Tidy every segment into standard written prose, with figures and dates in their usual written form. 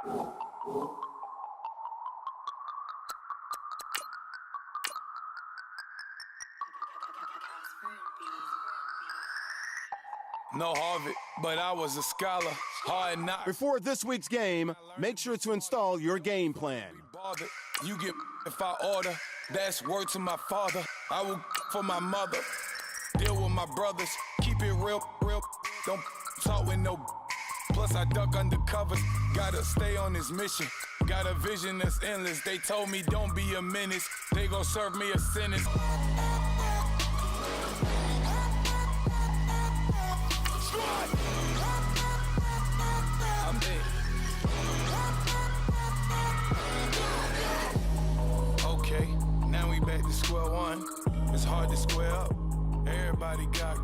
No Harvard, but I was a scholar. Hard knock. Before this week's game, make sure to install your game plan. You get if I order. That's word to my father. I will for my mother. Deal with my brothers. Keep it real. Don't talk with no. Plus I duck under covers. Gotta stay on this mission. Got a vision that's endless. They told me don't be a menace. They gon' serve me a sentence. I'm in. Okay, now we back to square one. It's hard to square up. Everybody got.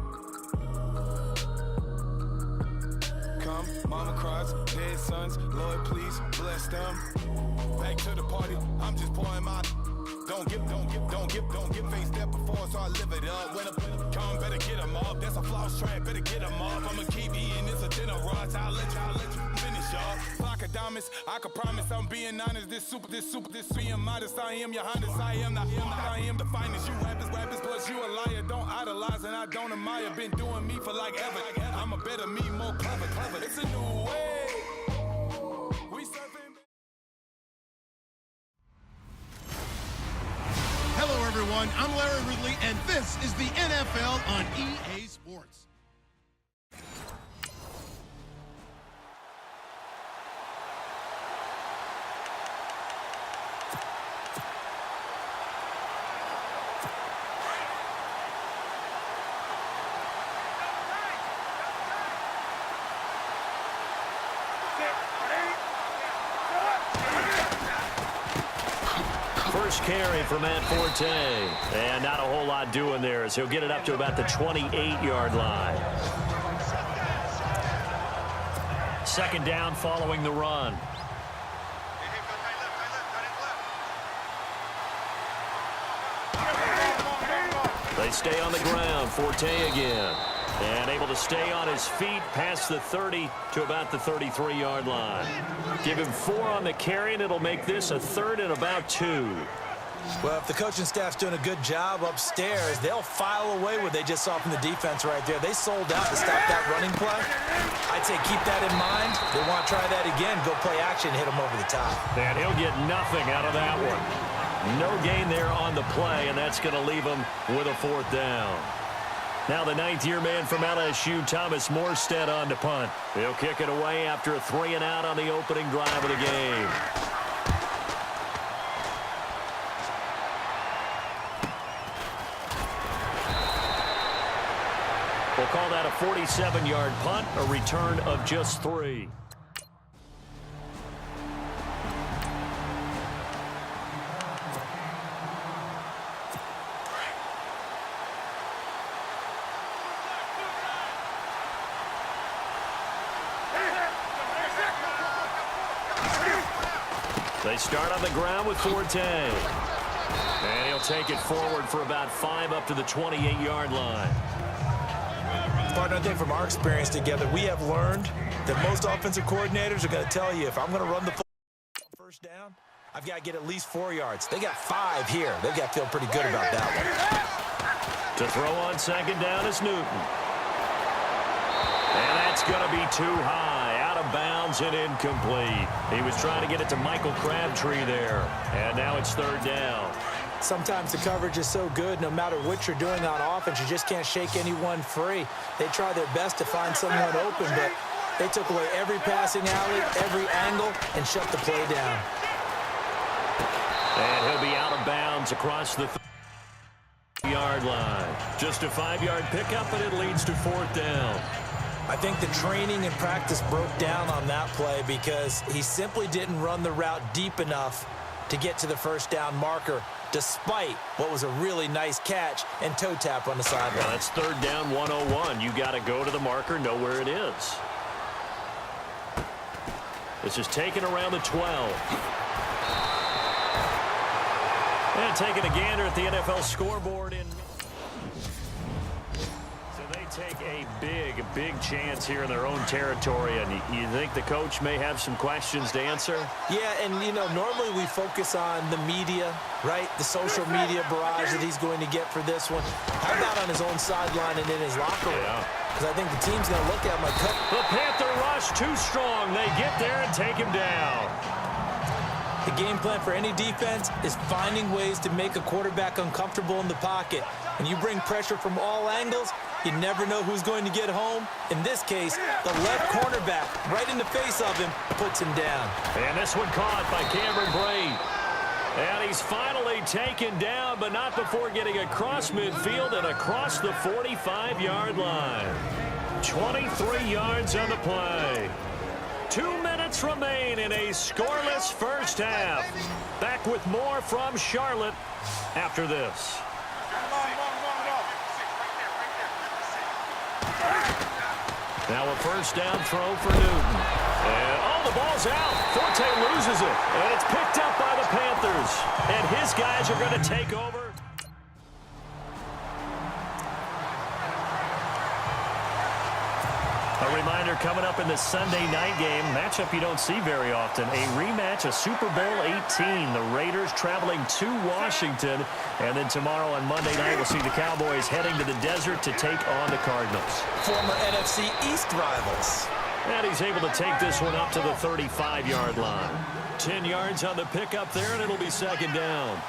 Come, mama cries, dead sons. Lord, please bless them. Back to the party. I'm just pouring my. Don't get faced that before, so I live it up. When I come, better get them up. That's a floss track, better get them up. I'ma keep eating this a dinner rush. I'll let you finish, y'all. Flock of diamonds, I can promise I'm being honest. This being modest. I am your Honda. I am the finest. You rappers, plus you a liar. Don't idolize and I don't admire. Been doing me for like ever. I'm a better me, more clever. It's a new way. We surfing. Hello, everyone. I'm Larry Ridley, and this is the NFL on EA Sports. First carry for Matt Forte. And not a whole lot doing there as he'll get it up to about the 28-yard line. Second down following the run. They stay on the ground. Forte again. And able to stay on his feet past the 30 to about the 33-yard line. Give him 4 on the carry, and it'll make this a third and about 2. Well, if the coaching staff's doing a good job upstairs, they'll file away what they just saw from the defense right there. They sold out to stop that running play. I'd say keep that in mind. They want to try that again, go play action, hit them over the top. And he'll get nothing out of that one. No gain there on the play, and that's going to leave him with a 4th down. Now the 9th-year man from LSU, Thomas Morstead, on to punt. He'll kick it away after a 3-and-out on the opening drive of the game. We'll call that a 47-yard punt, a return of just 3. They start on the ground with Forte. And he'll take it forward for about 5 up to the 28-yard line. Partner, I think from our experience together, we have learned that most offensive coordinators are going to tell you, if I'm going to run the first down, I've got to get at least 4 yards. They got 5 here. They've got to feel pretty good about that one. To throw on second down is Newton. And that's going to be too high. Out of bounds and incomplete. He was trying to get it to Michael Crabtree there. And now it's 3rd down. Sometimes the coverage is so good, no matter what you're doing on offense, you just can't shake anyone free. They try their best to find someone open, but they took away every passing alley, every angle, and shut the play down. And he'll be out of bounds across the 30-yard line. Just a 5-yard pickup, and it leads to 4th down. I think the training and practice broke down on that play because he simply didn't run the route deep enough to get to the first down marker, despite what was a really nice catch and toe tap on the sideline. Well, that's 3rd down 101. You got to go to the marker, know where it is. This is taken around the 12. And taking a gander at the NFL scoreboard. So they take a big big chance here in their own territory, and you think the coach may have some questions to answer? Yeah, and, you know, normally we focus on the media, right? The social media barrage that he's going to get for this one. How about on his own sideline and in his locker room? Because I think the team's going to look at him like, the Panther rush too strong. They get there and take him down. The game plan for any defense is finding ways to make a quarterback uncomfortable in the pocket. When you bring pressure from all angles, you never know who's going to get home. In this case, the left cornerback, right in the face of him, puts him down. And this one caught by Cameron Brate. And he's finally taken down, but not before getting across midfield and across the 45-yard line. 23 yards on the play. 2 minutes remain in a scoreless first half. Back with more from Charlotte after this. Now a first down throw for Newton. And, the ball's out. Forte loses it. And it's picked up by the Panthers. And his guys are going to take over. A reminder coming up in the Sunday night game, matchup you don't see very often, a rematch of Super Bowl 18. The Raiders traveling to Washington, and then tomorrow on Monday night we'll see the Cowboys heading to the desert to take on the Cardinals. Former NFC East rivals. And he's able to take this one up to the 35-yard line. 10 yards on the pickup there, and it'll be second down.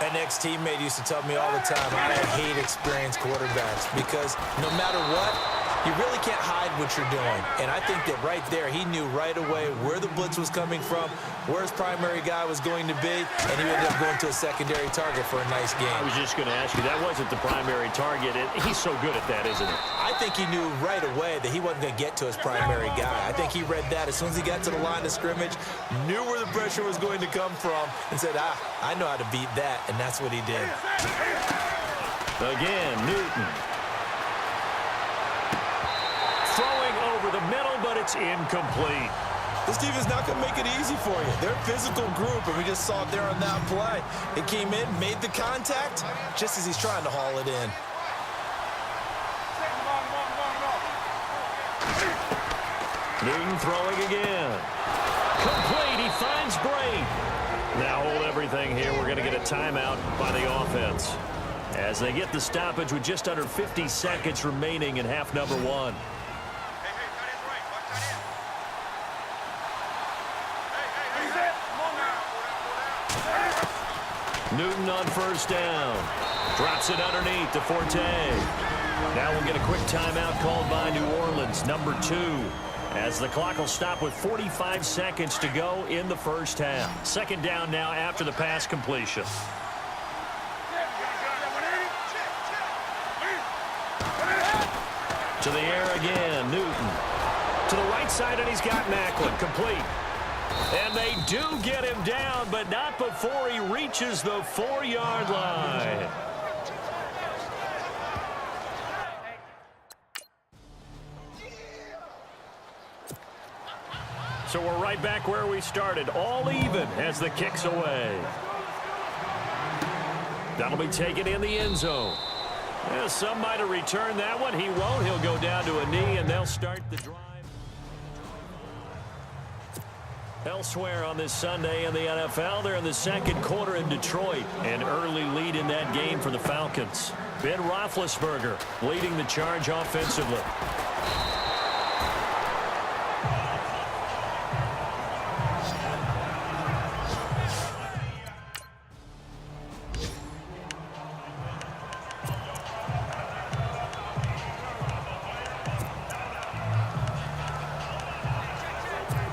An ex-teammate used to tell me all the time, I hate experienced quarterbacks because no matter what, you really can't hide what you're doing. And I think that right there, he knew right away where the blitz was coming from, where his primary guy was going to be, and he ended up going to a secondary target for a nice game. I was just going to ask you, that wasn't the primary target. He's so good at that, isn't he? I think he knew right away that he wasn't going to get to his primary guy. I think he read that as soon as he got to the line of scrimmage, knew where the pressure was going to come from, and said, I know how to beat that, and that's what he did. Again, Newton. Throwing over the middle, but it's incomplete. This defense is not going to make it easy for you. They're a physical group, and we just saw it there on that play. It came in, made the contact, just as he's trying to haul it in. Newton throwing again. Complete. He finds Brate. Now hold everything here. We're going to get a timeout by the offense as they get the stoppage with just under 50 seconds remaining in half number one. Newton on first down. Drops it underneath to Forte. Now we'll get a quick timeout called by New Orleans, number 2, as the clock will stop with 45 seconds to go in the first half. Second down now after the pass completion. To the air again, Newton. To the right side, and he's got Macklin, complete. And they do get him down, but not before he reaches the 4-yard line. So we're right back where we started, all even as the kick's away. That'll be taken in the end zone. Yeah, some might have returned that one. He won't. He'll go down to a knee, and they'll start the drive. Elsewhere on this Sunday in the NFL, they're in the second quarter in Detroit. An early lead in that game for the Falcons. Ben Roethlisberger leading the charge offensively.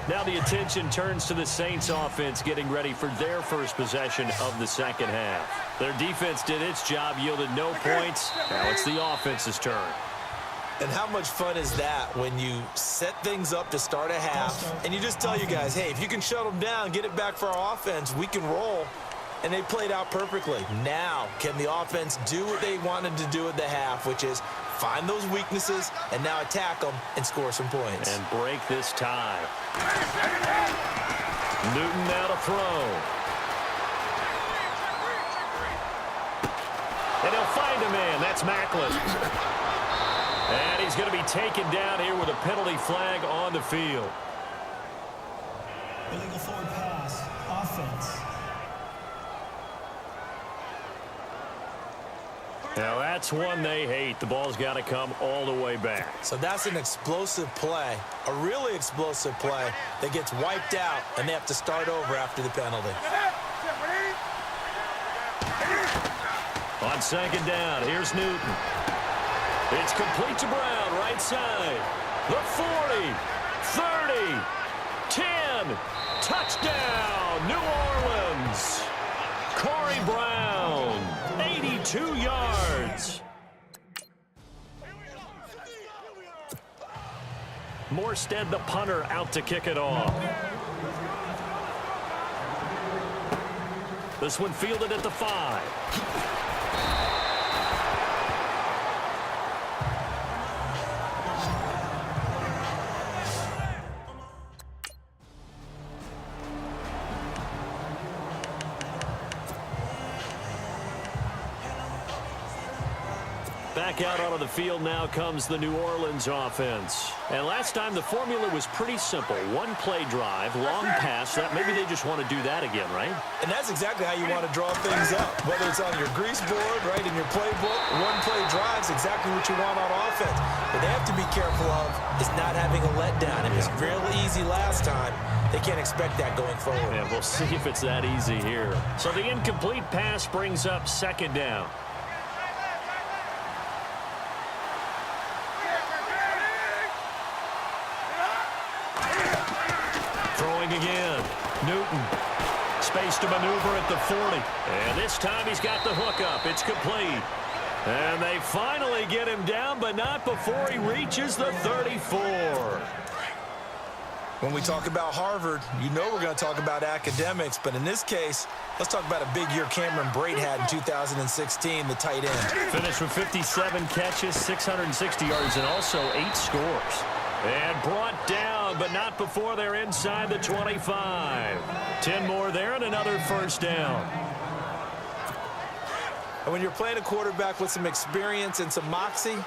Now the attention turns to the Saints offense getting ready for their first possession of the second half. Their defense did its job, yielded no points. Now it's the offense's turn. And how much fun is that when you set things up to start a half and you just tell your guys, hey, if you can shut them down, get it back for our offense, we can roll. And they played out perfectly. Now, can the offense do what they wanted to do at the half, which is find those weaknesses and now attack them and score some points. And break this tie. Newton now to throw. And he'll find a man. That's Macklin. And he's going to be taken down here with a penalty flag on the field. Illegal forward pass, offense. Now that's one they hate. The ball's got to come all the way back. So that's an explosive play, a really explosive play that gets wiped out, and they have to start over after the penalty. On second down, here's Newton. It's complete to Brown, right side. The 40, 30, 10, touchdown, New Orleans. Corey Brown, 82 yards. Morstead, the punter, out to kick it off. This one fielded at the 5. Back out onto the field now comes the New Orleans offense. And last time the formula was pretty simple. One play drive, long pass. That maybe they just want to do that again, right? And that's exactly how you want to draw things up. Whether it's on your grease board, right, in your playbook, one play drive's exactly what you want on offense. What they have to be careful of is not having a letdown. It was real easy last time. They can't expect that going forward. Yeah, we'll see if it's that easy here. So the incomplete pass brings up second down. Again, Newton, space to maneuver at the 40. And this time he's got the hook up. It's complete. And they finally get him down, but not before he reaches the 34. When we talk about Harvard, you know we're going to talk about academics, but in this case, let's talk about a big year Cameron Brate had in 2016, the tight end. Finished with 57 catches, 660 yards, and also 8 scores. And brought down, but not before they're inside the 25. 10 more there and another first down. And when you're playing a quarterback with some experience and some moxie,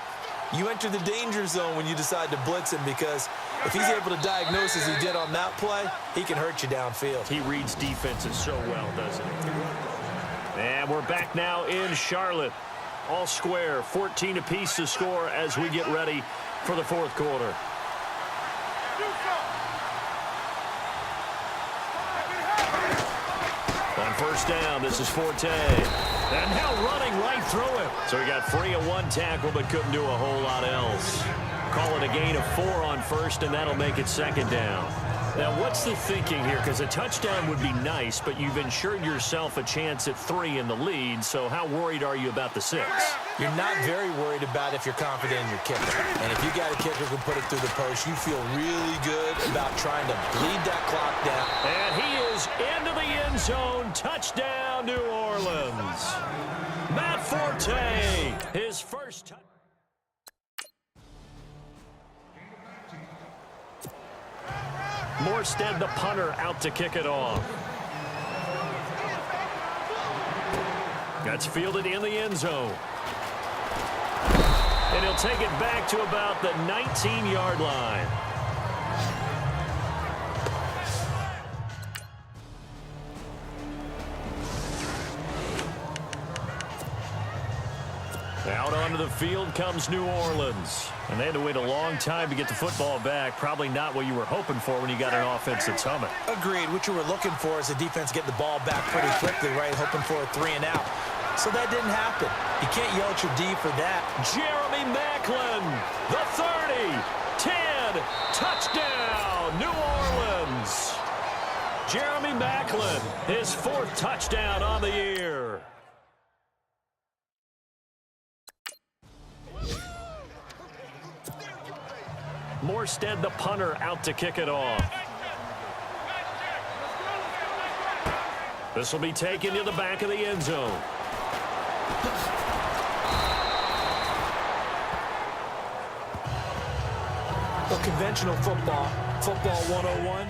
you enter the danger zone when you decide to blitz him, because if he's able to diagnose as he did on that play, he can hurt you downfield. He reads defenses so well, doesn't he? And we're back now in Charlotte. All square, 14 apiece to score as we get ready for the fourth quarter. On first down, this is Forte. And now running right through him. So he got free of one tackle, but couldn't do a whole lot else. Call it a gain of 4 on first, and that'll make it second down. Now, what's the thinking here? Because a touchdown would be nice, but you've ensured yourself a chance at 3 in the lead, so how worried are you about the 6? You're not very worried about if you're confident in your kicker. And if you got a kicker who can put it through the post, you feel really good about trying to bleed that clock down. And he is into the end zone. Touchdown, New Orleans. Matt Forte, his first touchdown. Morstead, the punter, out to kick it off. That's fielded in the end zone. And he'll take it back to about the 19-yard line. Out onto the field comes New Orleans. And they had to wait a long time to get the football back. Probably not what you were hoping for when you got an offense that's humming. Agreed. What you were looking for is the defense getting the ball back pretty quickly, right? Hoping for a 3 and out. So that didn't happen. You can't yell at your D for that. Jeremy Maclin, the 30, 10, touchdown, New Orleans. Jeremy Maclin, his 4th touchdown on the year. Morstead, the punter, out to kick it off. This will be taken to the back of the end zone. Well, conventional football 101,